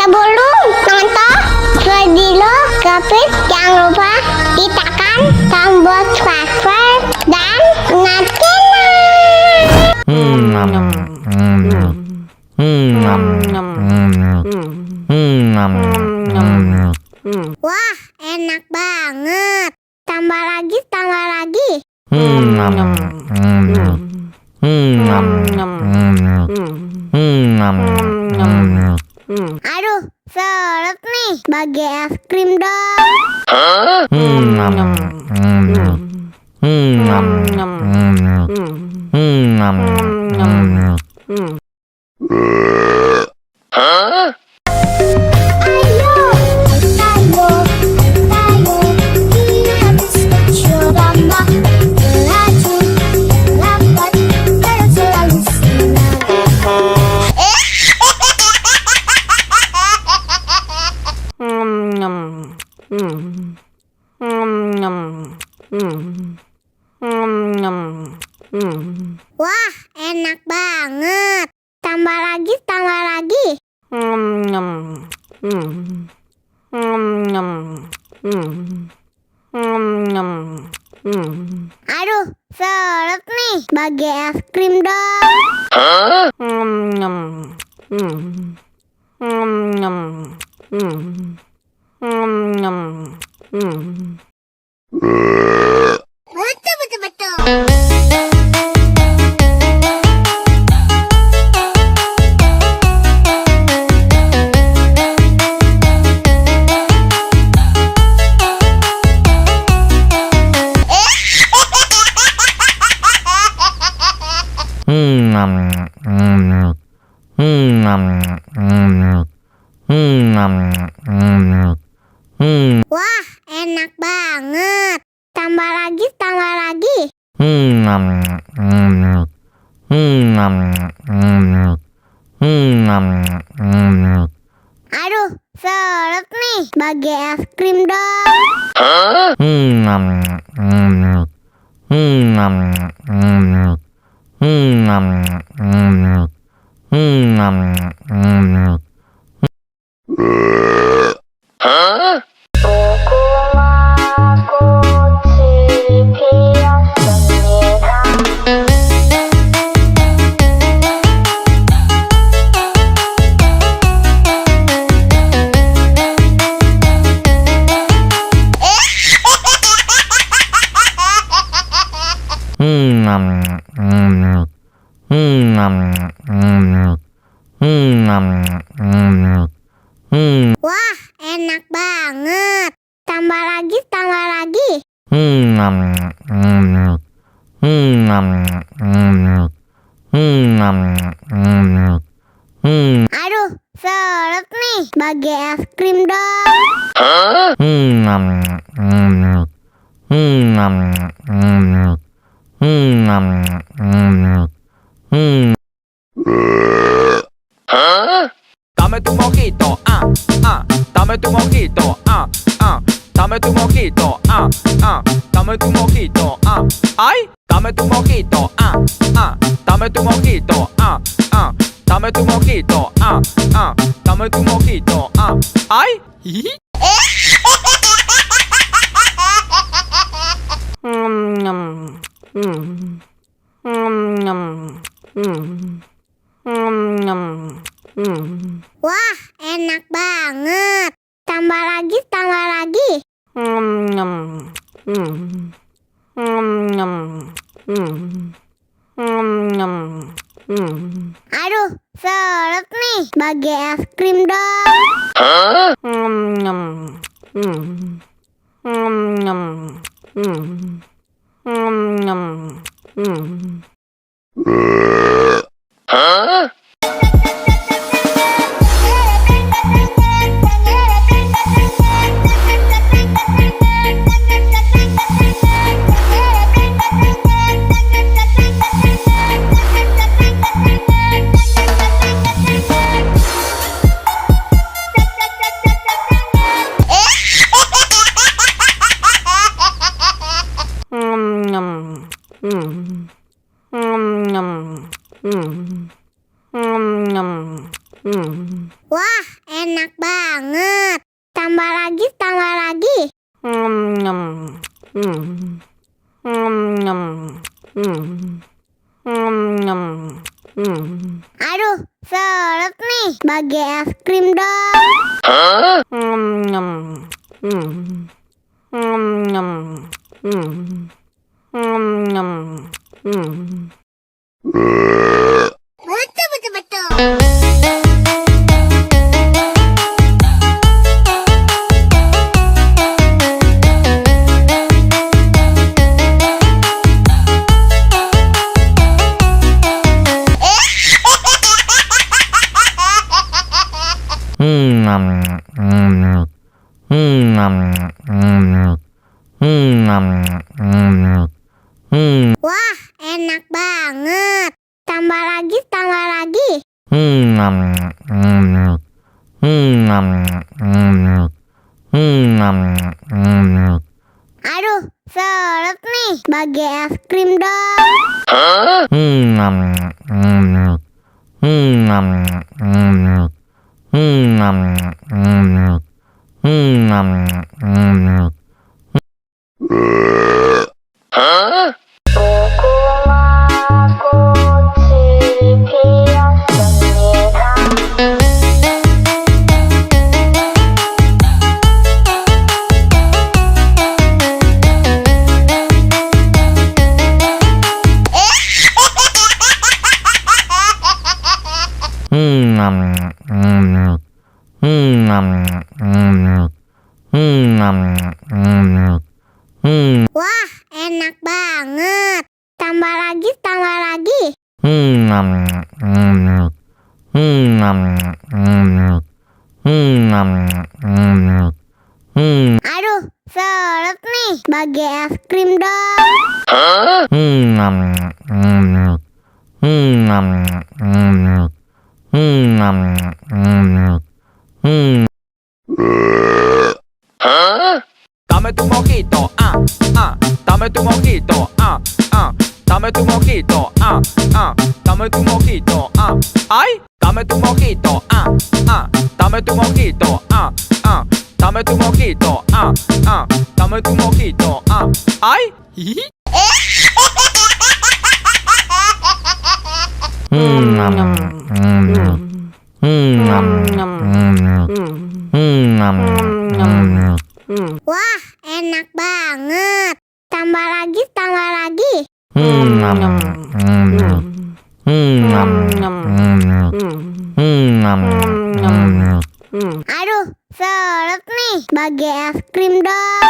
Sebelum nonton video Gavin, jangan lupa ditekan tombol subscribe dan wah, enak banget. Tambah lagi, tambah lagi. Aduh, seret nih. Bagi es krim dong. Wah, enak banget. Tambah lagi, tambah lagi. Aduh, seret nih. Bagi es krim dong. Betul. Wah, enak banget. Tambah lagi, tambah lagi. Aduh, seret nih. Bagi es krim dong. Wah, enak banget. Tambah lagi, tambah lagi. Aduh, seret nih. Bagi es krim dong. Dame tu mojito, dame tu mojito, dame tu mojito, dame tu mojito, ay, dame tu mojito, dame tu mojito, dame tu mojito, dame tu mojito, ay. Wah, enak banget. Tambah lagi, tambah lagi. Aduh, seret nih. Bagi es krim dong. Wah, enak banget. Tambah lagi, tambah lagi. Aduh, seret nih. Bagi es krim dong. Betul, betul, betul. Wah, enak banget. Tambah lagi, tambah lagi. Aduh, seret nih. Bagi es krim dong. Wah, enak banget. Tambah lagi, tambah lagi. Aduh, seret nih. Bagi es krim dong. Dame tu mojito, dame tu mojito, dame tu mojito, dame tu mojito, ay, dame tu mojito, dame tu mojito, dame tu mojito, dame tu mojito, ay, hihi. Wah, enak banget. Tambah lagi, tambah lagi. Aduh, seret nih. Bagi es krim dong.